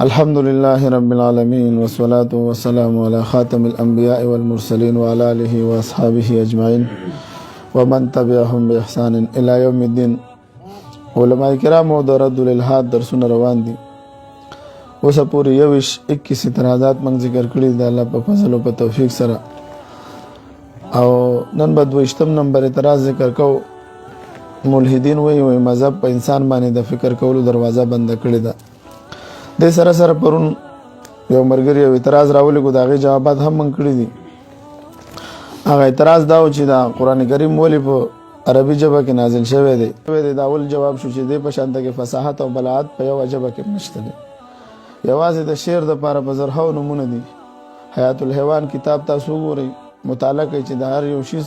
الحمد لله رب العالمين والصلاة والسلام على خاتم الأنبياء والمرسلين وعلى آله وأصحابه أجمعين ومن تبعهم بإحسان إلى يوم الدين. علماء کرام او رد الالحاد درسونه روان دي. اوس پورې 21 اعتراضات موږ ذکر کړي د الله په فضل او په توفیق سره، او نن به 22 نمبر اعتراض ذکر کو. ملحدین وایي مذهب په انسان باندې د فکر کولو دروازه بند کړې ده. د سره پرون یو مرګري یو اعتراض راولې کو، داغه جوابات هم من کړی دي. هغه اعتراض دا و چې دا قران کریم ولې په عربي ژبه کې نازل شوی دی. دا اول جواب شو چې د په شان کې فصاحت او بلاغت په یو ژبه کې نشته دی. یوازې د شعر د لپاره په زرهاو نمونه دي. حیات الحیوان کتاب تاسو ګورئ، مطالعه کوي چې د هر یو شی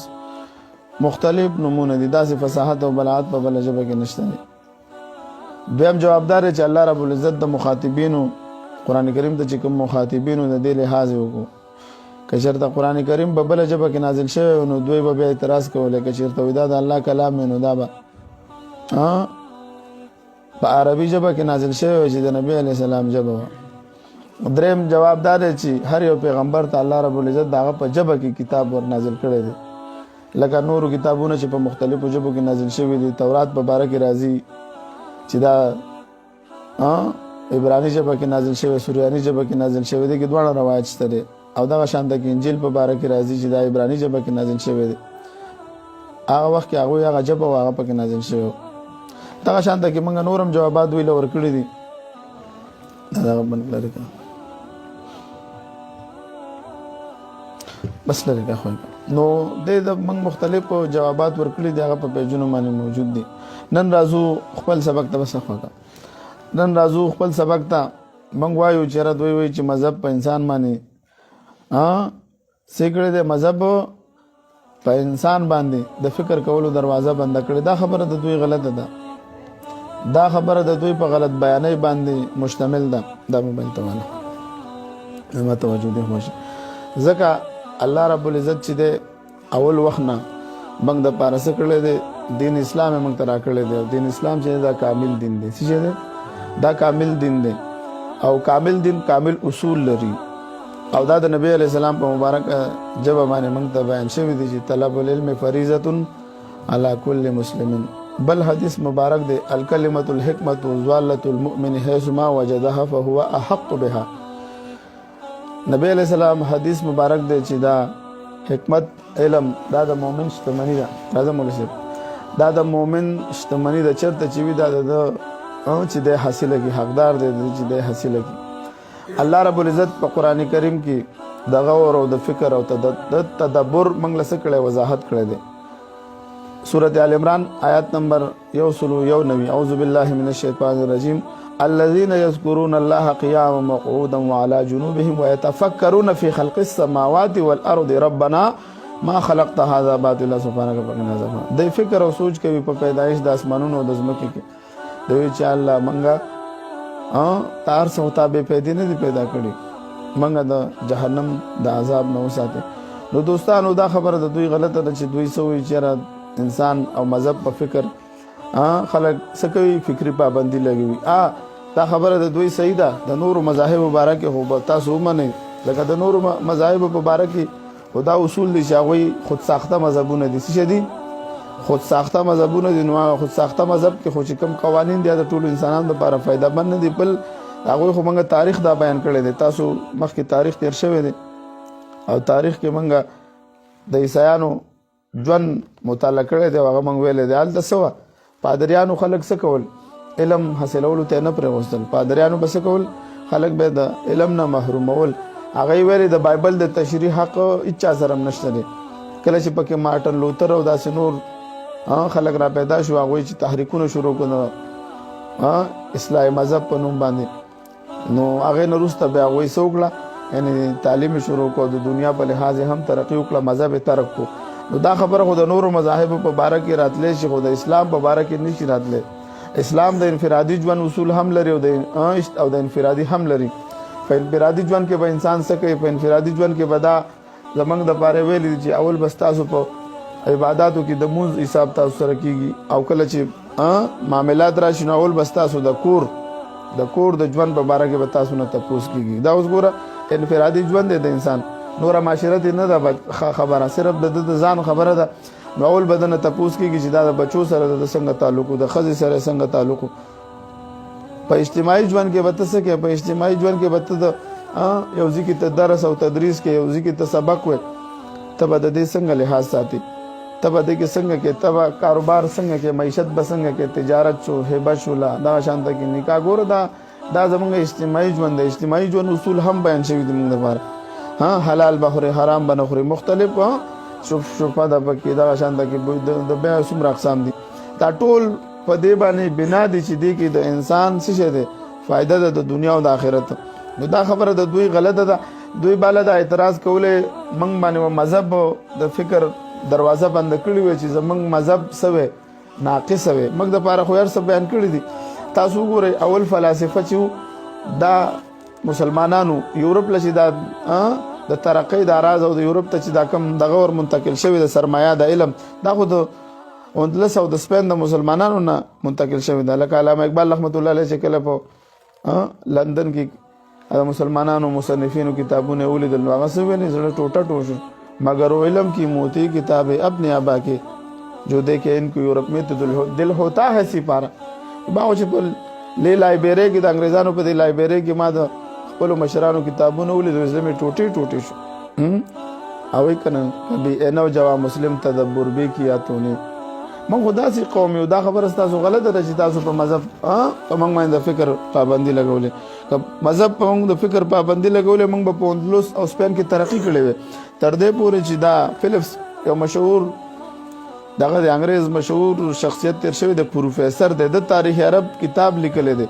مختلف نمونه دي. داسې فصاحت او بلاغت په بل ژبه کې نشته دی. دویم جوابدار چې الله رب العزت د مخاطبینو قران کریم ته چې کوم مخاطبینو د دې لحاظ وکړو، که چېرته قران کریم په بل ژبه کې نازل شوی نو دوی به اعتراض کولای، که چېرته ودا د الله کلام نو دا به په عربي ژبه کې نازل شوی چې د نبی علی السلام ژبه. دریم جوابدار چې هر یو پیغمبر ته الله رب العزت داغه په ژبه کې کتاب ور نازل کړی دی، لکه نورو کتابونه چې په مختلفو ژبو کې نازل شوی دي. تورات په باره کې راځي چې دا عبرانی ژبه کې نازل شوی، سوریانی ژبه کې نازل شوی دی، کې دواړه روایت شته. او دا شان د انجیل په باره کې راځي چې دا عبرانی ژبه کې نازل شوی دی. هغه وخت کې هغه ژبه هغه پکې نازل شوی. دا شان د کې موږ نورم جوابات ویل ورکړي دي. دا باندې لري بس لري کا خو نو د موږ مختلف جوابات ورکړي دي، هغه په پیجونو باندې موجود دي. نن راځو خپل سبق ته وسخه. نن راځو خپل سبق ته. موږ وایو چې را دوی وایي چې مذهب په انسان باندې سیکړه د مذهب په انسان باندې د فکر کولو دروازه بند کړي. دا خبره د دوی غلطه ده. دا خبره د دوی په غلط بیانې باندې مشتمل ده. دا موبایل ته والا ما توجه دې خوښ ځکه الله رب العزت چې د اول وخت نه موږ د پارس کړل دي دین اسلام موږ ترا کړل دي. دین اسلام چې دا کامل دین دی، چې دا کامل دین دی، او کامل دین کامل اصول لري. او دا د نبی علی السلام په مبارک جواب باندې موږ ته بیان شوی دی چې طلب العلم فریضه علی کل مسلم. بل حدیث مبارک دی الکلمۃ الحکمۃ ضالۃ المؤمن حيث ما وجدها فهو احق بها. نبی علیہ السلام حدیث مبارک دی چې دا حکمت علم دا د مؤمن شتمنی ده. راځه مولوی، دا د مؤمن شتمنی ده. چرته چې وی دا د چې د حاصله کی حقدار دی چې د حاصله کی. الله رب العزت په قران کریم کې د غور او د فکر او د تدبر موږ له سکړه وضاحت کړی دی. سورۃ آل عمران آیات نمبر 109. اعوذ بالله من الشیطان الرجیم الذين يذكرون الله قياما وقعودا وعلى جنوبهم ويتفكرون في خلق السماوات والارض ربنا ما خلقت هذا باطلا سبحانك فقنا عذاب. د فکر او سوچ کوي په پیدایش د اسمانونو او د ځمکې کې. دوی چې الله منګه تار سوتا به پیدا نه پیدا کړی، منګه د جهنم د عذاب نه وساته. نو دوستانو دا خبره د دوی غلطه ده چې دوی سوي چې انسان او مذهب په فکر خلک سکوي، فکری پابندي لګوي. دا خبره د دوی صحیح ده. د نورو مذاهب مبارک هو تاسو منئ، لکه د نورو مذاهب مبارک خدا اصول دي چې هغه خود ساخته مذهبونه دي. څه دي؟ خود ساخته مذهبونه دي. نو خود ساخته مذهب کې خو چې کوم قوانین دي د ټولو انسانانو لپاره فائدہ مند دي. بل هغه خو موږ تاریخ دا بیان کړی دی. تاسو مخکې تاریخ تیر شوی دی، او تاریخ کې موږ د عیسایانو ژوند مطالعه کړی دی. هغه موږ ویل دی حالت سوا پادریانو خلک څه کول؟ علم حاصلولو ته نه پرېوستل. پادریانو بس کول خلک به د علم نه محرومول. هغه ویل د بایبل د تشریح حق اچا سره نشته دی. کله چې پکې مارټن لوتر او داسې نور خلک را پیدا شو، هغه چې تحریکونه شروع کړل اسلامي مذهب په نوم باندې، نو هغه نورسته بیا وې سوکړه، یعنی تعلیم شروع کو، د دنیا په لحاظ هم ترقی وکړه، مذهب ترک کو. نو دا خبره خو د نورو مذاهب په باره کې راتلې چې خو د اسلام په باره کې نشي راتلې. اسلام د انفرادي ژوند اصول هم لري او د انفرادي هم لري. په انفرادي ژوند کې به انسان څه کوي؟ په انفرادي ژوند کې به دا زمنګ د پاره ویل چې اول بس تاسو په عبادتو کې د موز حساب تاسو سره کیږي، او کله چې معاملات راشي نو اول بس تاسو د کور د کور د ژوند په باره کې به تاسو نه تپوس کیږي. دا اوس ګوره انفرادي ژوند دی د انسان، نوره معاشرت نه ده خبره، صرف د ځان خبره ده. نو اول به دنه تپوس کیږي چې دا د بچو سره د څنګه تعلق، د ښځې سره څنګه تعلق. په اجتماعي ژوند کې به ته څه کوې؟ په اجتماعي ژوند کې به ته د یو ځای کې ته درس او تدریس کې، یو ځای کې ته سبق وې، ته به د دې څنګه لحاظ ساتي، ته به دې کې څنګه کې، ته به کاروبار څنګه کې، معیشت به څنګه کې، تجارت شو، هبه شو، لا دغه شان ته کې نکاح. ګوره دا زمونږ اجتماعي ژوند دی. اجتماعي ژوند اصول هم بیان شوي دي موږ لپاره. حلال به خورې، حرام به نه خورې، مختلف شوفه ده پکې، دغه شان ته کې د بیع څومره اقسام دي. دا ټول په دې باندې بنا دي چې دې کې د انسان څه شی دی، فایده ده د دنیا او د آخرت. نو دا خبره د دوی غلطه ده. دوی بالا دا اعتراض کولی موږ باندې مذهب د فکر دروازه بند کړې وي چې زمونږ مذهب څه وی، ناقص وی. موږ دپاره خو هر څه بیان کړي دي. تاسو وګورئ اول فلاسفه چې دا مسلمانانو یورپ له چې دا د ترقۍ د راز او د یورپ ته چې دا کم دغه ور منتقل شوی د سرمایه د علم، دا خو د اندلس او د سپین د مسلمانانو نه منتقل شوی دی. لکه علامه اقبال رحمت الله علیه چې کله په لندن کې د مسلمانانو مصنفینو کتابونه ولیدل، نو هغه څه ویلي، زړه ټوټه ټوټ شو. مگر علم کی موتی کتاب اپنے آبا کے جو دیکھے ان کو یورپ میں تو دل ہوتا ہے سپارہ. باو چې په لایبرری کې د انګریزانو په دې لایبرری کې ما د خپل مشرانو کتابونه ولیدل، زړه مې ټوټې ټوټې شو. او کنه کبھی اے نوجوان مسلم تدبر بھی کیا تو نے. موږ خدا سي قوم یو. دا خبره تاسو غلطه ده چې تاسو په مذهب په موږ باندې فکر پابندي لګولې. مذهب په موږ د فکر پابندي لګولې، موږ په اندلس او سپین کې ترقی کړې وې تر دې پورې چې دا فلپس یو مشهور دغه د انګريز مشهور شخصیت تیر شوی د پروفیسور د تاریخ عرب کتاب لیکلی دی.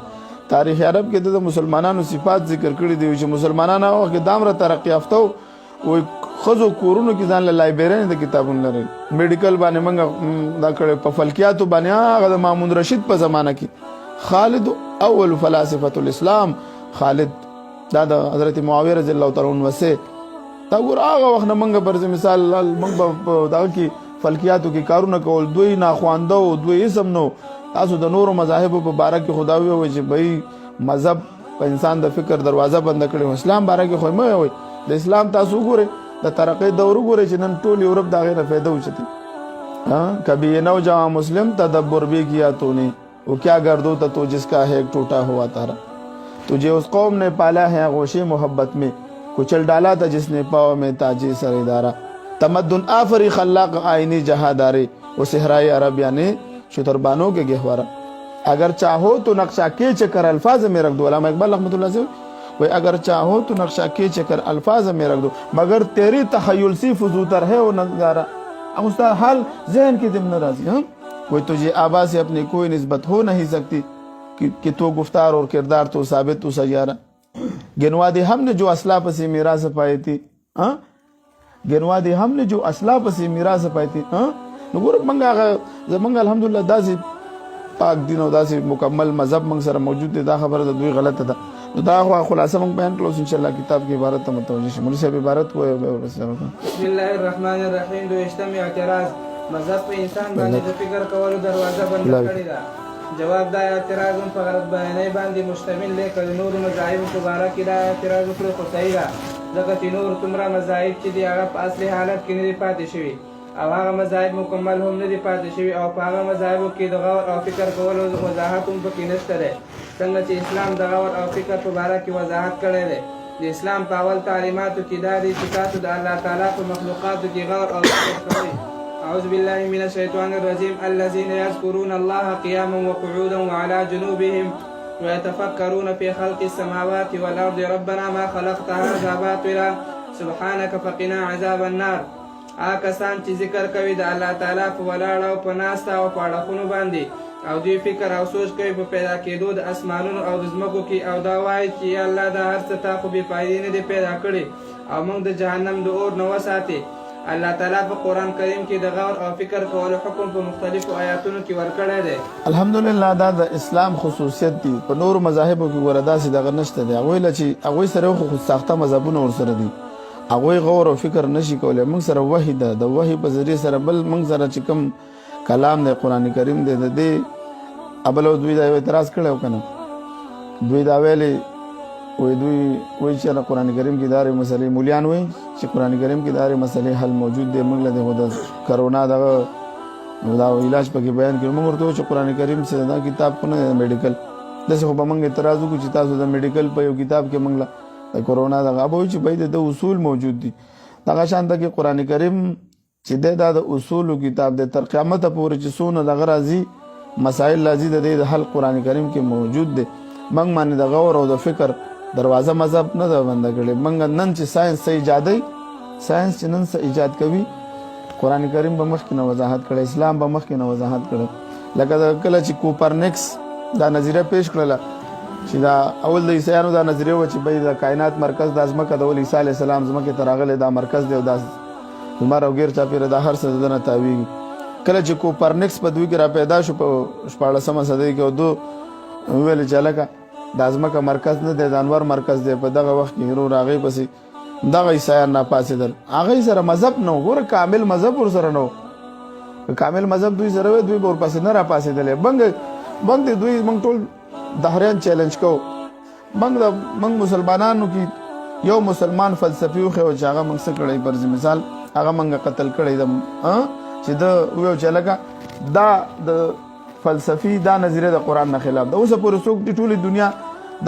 تاریخ عرب کې د مسلمانانو صفات ذکر کړي دي چې مسلمانانو هغه کې دامره ترقی یافته وي. خزو کورونو کې ځان له لایبرری د کتابونه لري. میډیکل باندې موږ دا کړې، په فلکیاتو باندې هغه د مامون رشید په زمانه کې خالد اول فلاسفه الاسلام، خالد دا د حضرت معاویه رضی الله تعالی عنہ وسه. دا ګور هغه وخت نه موږ پر مثال موږ په دا کې فلکیاتو کې کارونه کول، دوی ناخوانده او دوی اسم نو. تاسو د نورو مذاهب په باره کې خدای وي چې بھئی مذهب په انسان د فکر دروازه بند کړي. اسلام باره کې خو مې وي د اسلام تاسو ګورئ د ترقی دور ګورئ چې نن ټول یورپ دا غیره فایده وچتی. کبھی یہ نوجوان مسلم تدبر بھی کیا تو نے، وہ کیا گردو تا تو جس کا ہے ایک ٹوٹا ہوا تارا. تجھے اس قوم نے پالا ہے غوشی محبت میں، کچل ڈالا تھا جس نے پاؤں میں تاجی سردارا. تمدن آفری خلاق آئینی جہادارے، وہ صحرائے عرب یعنی شتربانوں کے گہوارا. اگر چاہو تو نقشہ کے چکر الفاظ میں رکھ دو. علامہ اقبال رحمۃ اللہ سے وہ اگر چاہو تو نقشہ کے چکر الفاظ میں رکھ دو، مگر تیری تخیل سی فزوتر ہے وہ نظارہ. اب اس کا حال ذہن کی دم ناراضی. کوئی تجھے آبا سے اپنی کوئی نسبت ہو نہیں سکتی کہ تو گفتار اور کردار تو ثابت تو سیارہ. گنوا دی ہم نے جو اسلاف سے میراث پائی تھی، گنوا دی ہم نے جو اسلاف سے میراث پائی تھی. نګور منګه الحمدلله داسې پاک دین او داسې مکمل مذهب موږ سره موجود دی. دا خبره د دوی غلطه ده. نو دا خلاصه موږ بیان کړو ان شاء الله کتاب کې عبارت ته متوجه شي. مولوی صاحب عبارت کوی. بسم الله الرحمن الرحیم. دو اجتماع اعتراض، مذهب په انسان باندې د فکر کولو دروازه بند کړې ده. جواب دا اعتراض په غلط بیانۍ باندې مشتمل دی. که نور مذاهب په باره کې دا اعتراض وکړو خو صحیح ده، ځکه چې نور څومره مذاهب چې دي هغه په اصلي حالت کې نه دي پاتې شوي، او هغه مذاهب مکمل هم نه دي پاتې شوي، او په هغه مذاهبو کې د غور او فکر کولو وضاحت هم پکې نشته دی. څنګه چې اسلام د غور او فکر په باره کې وضاحت کړی دی. د اسلام په اول تعلیماتو کې دا دی چې تاسو د الله تعالی په مخلوقاتو کې غور او فکر کوئ. اعوذ بالله من الشیطان الرجیم. الذين يذكرون الله قياما وقعودا وعلى جنوبهم ويتفكرون في خلق السماوات والارض ربنا ما خلقت هذا باطلا سبحانك فقنا عذاب النار. کسان چې ذکر کوي د الله تعالی په ولاړ او په ناسته او په اړخونو باندې، او دوی فکر او سوچ کوي په پیدا کېدو د اسمانونو او د ځمکو کې، او دا وایي چې یا الله دا هر څه تا خو بې فایدې نه دی پیدا کړي او موږ د جهنم د اور نه وساتې. الله تعالی په قرآن کریم کې د غور او فکر کولو حکم په مختلفو آیاتونو کې ورکړی دی. الحمدلله دا د اسلام خصوصیت دی. په نورو مذاهبو کې ګوره داسې دغه نشته دی. هغوی سره خو ساخته مذهبونه ورسره دي، هغوی غور او فکر نشي کولی. موږ سره وحی ده، د وحی په ذریعه سره بل موږ سره چې کوم کلام دی قرآن کریم دی د دې ابل او دوی دا یو اعتراض کړی و که نه دوی دا ویلي وایي دوی وایي چې قرآن کریم کې دارې مسلې مولیان وایي چې قرآن کریم کې دارې مسلې حل موجود دی موږ له دغه د کرونا دغه دا علاج پکې بیان کړو موږ ورته چې قرآن کریم سره دا کتاب خو نه میډیکل داسې خو به موږ اعتراض وکړو چې تاسو د میډیکل په یو کتاب کې موږ له د کرونا دغه به وایي چې بھائی د اصول موجود دي دغه شان ته کې قرآن کریم چې دا د اصولو کتاب دی تر قیامته پورې چې څونه دغه راځي مسائل راځي د دې د حل قرآن کریم کې موجود دی موږ باندې د غور او د فکر دروازه مذهب نه ده بنده کړې موږ نن چې ساينس څه ایجادوي ساينس چې نن څه ایجاد کوي قرآن کریم به مخکې نه وضاحت کړی اسلام به مخکې نه وضاحت کړی لکه کله چې کوپرنیکس دا نظریه پیش کړله چې دا اول د عیسایانو دا نظریه وه چې بھائی د کائنات مرکز دا ځمکه د عیسی علیه السلام ځمکې ته راغلی دا مرکز دی او دا لمر او ګیر چاپېره دا هر څه د ده نه تاویږي کله چې کوپرنیکس په دوی کې را پیدا شو په 14مه صدۍ کې او دو وویل چې هلکه دا ځمکه مرکز نه دی د انور مرکز دی په دغه وخت کې هغوی هغې پسې دغه عیسایان راپاڅېدل هغوی سره مذهب نه و ګوره کامل مذهب ورسره نه و که کامل مذهب دوی سره وی دوی به ورپسې نه راپاڅېدلی بنګ دی دوی موږ ټول دهریان چیلنج کوو موږ مسلمانانو کې یو مسلمان فلسفي وښیو چې هغه موږ څه کړی فرض مثال هغه موږ قتل کړی د چې ده ویو چې هلکه دا د فلسفي دا نظریه د قرآن نه خلاف ده اوسه پورې څوک د ټولې دنیا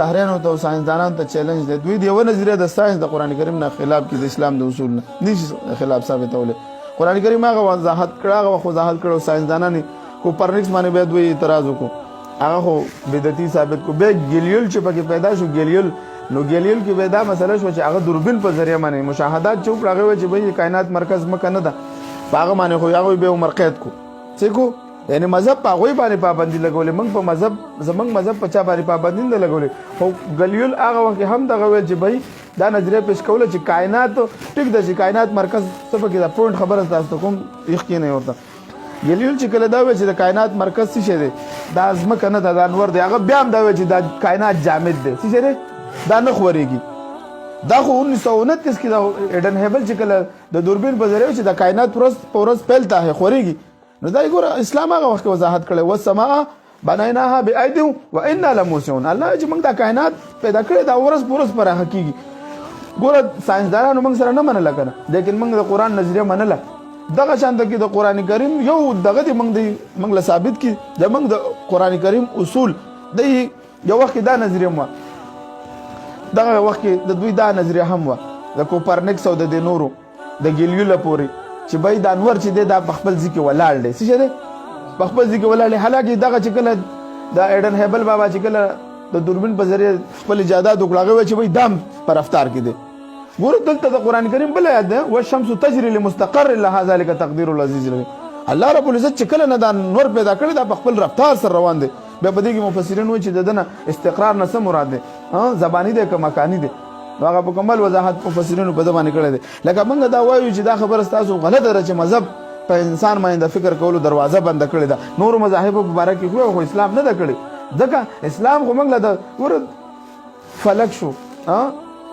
دهریانو ته او ساینسدانانو ته چیلنج دی دوی د یوه نظریه د ساینس د قرآن کریم نه خلاف کړي د اسلام د اصول نه نشي خلاف ثابتولی قرآن کریم هغه وضاحت کړه هغه وخت وضاحت کړه او ساینسدانانو کوپرنیکس باندې بیا دوی اعتراض وکړو هغه خو بدعتي ثابت کړو بیا ګلیل چې پکې پیدا شو ګلیل کې بیا دا مسله شوه چې هغه دوربین په ذریعه باندې مشاهدات چې وکړه هغه وایي چې بھائی کائنات مرکز مکه نه ده په هغه باندې خو هغوی بیا عمر قید کو څه کو یعنی مذهب په هغوی باندې پابندي لګولې موږ په مذهب زموږ مذهب په چا باندې پابندي نه لګولې خو ګلیل هغه وخت هم دغه ویل چې بھائی دا نظریه پیش کوله چې کائنات ټیک ده چې کائنات مرکز څه پکې دا پوینټ خبره تاسو ته کوم یقین نه ورته ګلیل چې کله دا ویل چې د کائنات مرکز څه شی دی دا ځمکه نه ده دا انور دی هغه بیا هم دا ویل چې دا کائنات جامد دی څه شی دی دا نه خورېږي دا خو 1929 کې دا ایډن هیبل چې کله د دوربین په ذریعه چې د کائنات ورځ په ورځ پهلته خورېږي نو دا ګوره اسلام هغه وخت وضاحت کړی والسماء بنیناها بأید وإنا لموسعون الله چې موږ دا کائنات پیدا کړی دا ورځ په ورځ پراخه کېږي ګوره ساینسدانانو موږ سره نه منله که نه لیکن موږ د قرآن نظریه منله دغه شانته کې د قرآن کریم یو دغه دی موږ له ثابت کړي د موږ د قرآن کریم اصول د یو وخت دا نظریه وه دغه وخت کې د دوی دا نظریه هم وه د کوپرنیکس او د دې نورو د ګلیله پورې چې بھائی د انور چې دی دا په خپل ځای کې ولاړ دی څه شی دی په خپل ځای کې ولاړ دی حالانکه دغه چې کله د ایډن هیبل بابا چې کله د دوربین په ذریعه خپل ایجادات وکړه هغه وایي چې بھائی دام په رفتار کې دی ګوره دلته د قرآن کریم بله آیت ده والشمس تجري لمستقر لها ذلك تقدیر العزیز العلیم الله رب العزت چې کله نه دا نور پیدا کړی دا په خپل رفتار سره روان دی بیا په دې کې مفسرین وایي چې د ده نه استقرار نه څه مراد دی زباني دی که مکاني دی نو هغه په کمل وضاحت مفسرینو په ده باندې کړی دی لکه موږ دا وایو چې دا خبره ستاسو غلطه ده چې مذهب په انسان باندې د فکر کولو دروازه بنده کړې ده نورو مذاهبو په باره کې خو اسلام نه ده کړی ځکه اسلام خو موږ له د فلک شو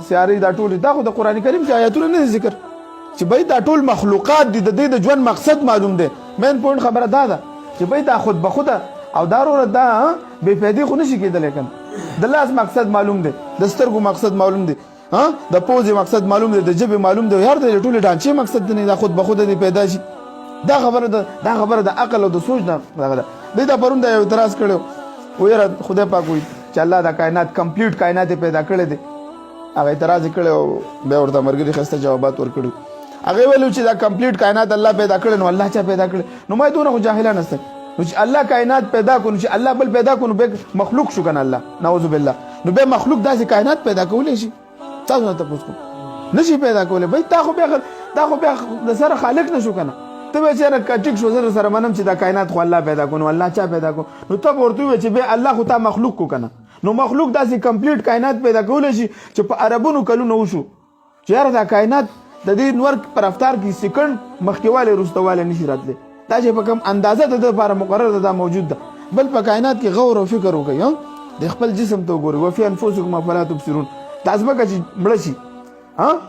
سیارې دا ټول دا خو د قرآن کریم کې آیاتونه نه ذکر چې بھائی دا ټول مخلوقات دي د دې د ژوند مقصد معلوم دی مین پوینټ خبره دا ده چې بھائی دا خود به خوده او دا دا بې فایدې خو نشي کېدلی که د لاس مقصد معلوم دی د سترګو مقصد معلوم دی د پوزې مقصد معلوم دی د ژبې معلوم دی هر د ټولې ډانچې مقصد دی دا خود به خوده دی پیدا شي دا خبره د عقل او د سوچ نه دغه ده دوی دا پرون دا یو اعتراض کړی و یاره خدای پاک وایي چې الله دا کائنات کمپلیټ کائنات پیدا کړی دی هغه اعتراض یې کړی او بیا ورته ملګري ښایسته جوابات ورکړي هغې ویلي چې دا کمپلیټ کائنات الله پیدا کړی نو الله چا پیدا کړی نو ما دونه خو جاهلان هستئ نو چې الله کائنات پیدا کړو چې الله بل پیدا کړو بیا مخلوق شو کنه الله نعوذ بالله نو بیا مخلوق داسې کائنات پیدا کولی شي تاسو نه تپوس کوم نشي پیدا کولی بھائی دا خو بیا د سره خالق نه شو کنه ته به چېرې ټیک شو زه سره منم چې دا کائنات خو الله پیدا کړو نو الله چا پیدا کړو نو ته به ورته ووایې چې بیا الله خو تا مخلوق کو کنه نو مخلوق داسې کمپلیټ کائنات پیدا کولی شي چې په عربونو کلونه وشو چې یاره دا کائنات د دې نور په رفتار کې سکند مخکېوالی وروستهوالی نشي راتلی دا چې په کوم اندازه د ده لپاره مقرر ده دا موجود ده بل په کائنات کې غور او فکر وکړئ د خپل جسم ته وګورئ وفي انفسکم افلا تبصرون دا ځمکه چې مړه شي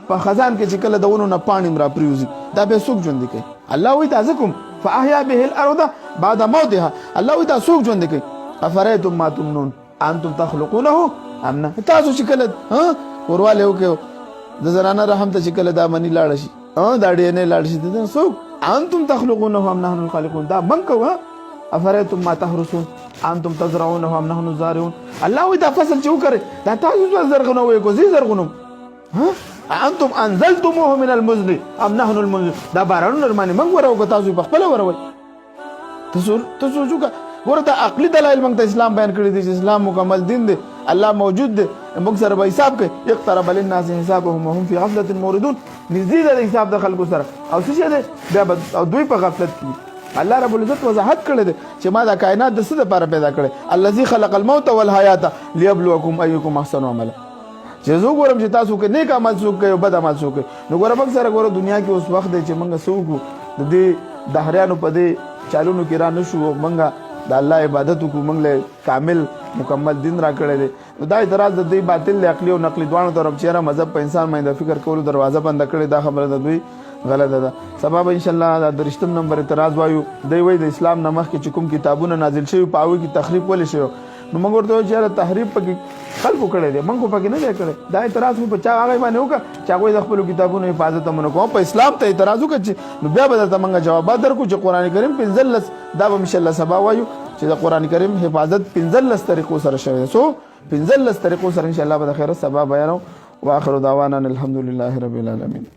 په خزان کې چې کله د ونو نه پاڼې را پریوځي دا بیا څوک ژوندي کوي الله وایي دا ځکم فاحیا به الارض بعد موتها الله وایي دا څوک ژوندي کوي افرایتم ما تمنون انتم تخلقونه ام نه تاسو چې کله ورواله وکړو د زنانه رحم ته چې کله دا منی لاړ شي دا ډې نه لاړ شي دا څوک انتم تخلقونه ام نحن الخالقون دا من کو افرایتم ما تحرسون انتم تزرعونه ام نحن الزارعون الله وی دا فصل چې وکړي دا تاسو زرغونه وای کو زی زرغونه انتم انزلتموه من المزن ام نحن المنزل دا بارانو نرمانی من ورو کو تاسو په خپل وروي تاسو جو ګوره دا عقلي دلایل موږ ته اسلام بیان کړی دی چې اسلام مکمل دین دی الله موجود دی موږ سره به حساب کوي اقترب للناس حسابهم وهم في غفلة موردون نزيد د حساب د خلکو سره او څه دی بیا او دوی په غفلت کې الله رب العزت وضاحت کړی دی چې ما دا کائنات د څه لپاره پیدا کړی الذي خلق الموت والحیات ليبلوکم ايکم احسن عملا چې زه ګورم چې تاسو کې نیک عمل څوک کوي او بد عمل څوک کوي نو ګوره موږ سره ګوره دنیا کې اوس وخت دی چې موږ څوک د دې دهریانو په دې چالونو کې را نشو موږ د الله عبادت کو موږ له کامل مکمل دین را کړی دی دا اعتراض د دوی باطل عقلی او نقلی دوه طرف چیرې مذهب په انسان باندې فکر کولو دروازه بند کړی دا خبره د دوی غلطه ده سبب ان شاء الله دا درشتم نمبر اعتراض وایو دی وای د اسلام نمخ کې کوم کتابونه نازل شوی پاوی کی تخریب ولې شو نو موږ ورته چې تحریف پکې خلکو کړی دی موږ پکې نه کړی دا اعتراض په چا هغه باندې وکړه چې هغه د خپل کتابونو حفاظت مونږ کوو په اسلام ته اعتراض وکړي نو بیا به ته موږ جوابات درکو چې قران کریم 15 دا به ان شاء الله سبا وایو چې د قران کریم حفاظت 15 طریقو سره شوی سو 15 طریقو سره ان شاء الله به خیر سبا بیانو واخر دعوانا الحمد لله رب العالمین